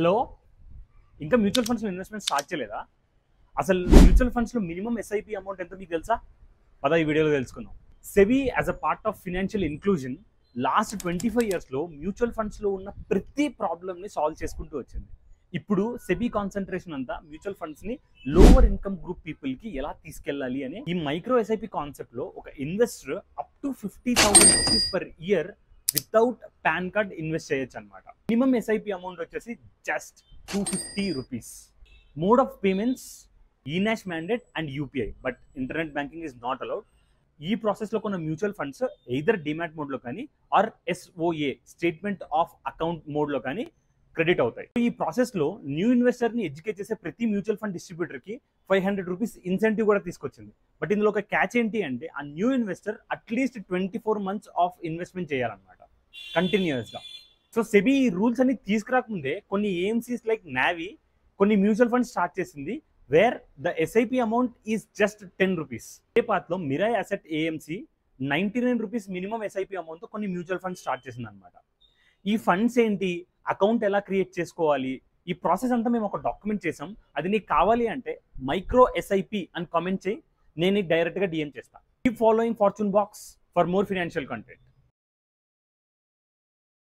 Hello, ఇంకా mutual ఫండ్స్లో investment start చేయలేదా? అసలు మ్యూచువల్ ఫండ్స్లో మినిమం ఎస్ఐపి అమౌంట్ ఎంతో మీకు తెలుసా? పద ఈ వీడియోలో తెలుసుకుందాం. SEBI as a part of financial inclusion last 25 ఇయర్స్లో మ్యూచువల్ ఫండ్స్లో ఉన్న ప్రతి ప్రాబ్లమ్ని సాల్వ్ చేసుకుంటూ వచ్చింది. ఇప్పుడు సెబీ కాన్సన్ట్రేషన్ అంతా మ్యూచువల్ ఫండ్స్ని లోవర్ ఇన్కమ్ గ్రూప్ పీపుల్కి ఎలా తీసుకెళ్ళాలి అని ఈ మైక్రో ఎస్ఐపి కాన్సెప్ట్లో ఒక investor up to 50,000 rupees per year without PAN card invest చేయొచ్చు అనమాట. మినిమం ఎస్ఐపి అమౌంట్ వచ్చేసి just 250 rupees. Mode of payments eNACH mandate and UPI, but internet banking is not allowed. ఈ ప్రాసెస్లో కొన్న మ్యూచువల్ ఫండ్స్ ఎయిదర్ డిమాట్ మోడ్లో కానీ or SOA statement of account మోడ్లో కానీ క్రెడిట్ అవుతాయి. ఈ ప్రాసెస్లో న్యూ ఇన్వెస్టర్ని ఎడ్యుకేట్ చేసే ప్రతి మ్యూచువల్ ఫండ్ డిస్ట్రిబ్యూటర్కి 500 రూపీస్ ఇన్సెంటివ్ కూడా తీసుకొచ్చింది. బట్ ఇందులో ఒక క్యాచ్ ఏంటి అంటే ఆ new investor at least 24 months of investment చేయాలన్నమాట కంటిన్యూస్గా. సో సెబీ ఈ రూల్స్ అన్ని తీసుకురాకముందే కొన్ని ఏఎంసీస్ లైక్ నావీ కొన్ని మ్యూచువల్ ఫండ్స్ స్టార్ట్ చేసింది, where the SIP amount is just 10 rupees. ఏ పాత్లో Mirae asset AMC 99 rupees minimum SIP అమౌంట్తో కొన్ని మ్యూచువల్ ఫండ్స్ స్టార్ట్ చేసింది అనమాట. ఈ ఫండ్స్ ఏంటి, అకౌంట్ ఎలా క్రియేట్ చేసుకోవాలి, ఈ ప్రాసెస్ అంతా మేము ఒక డాక్యుమెంట్ చేసాం. అది నీకు కావాలి అంటే మైక్రో ఎస్ఐపి అని కామెంట్ చేయి, నేను నీకు డైరెక్ట్గా డిఎం చేస్తాను. Keep following fortune box for more financial content.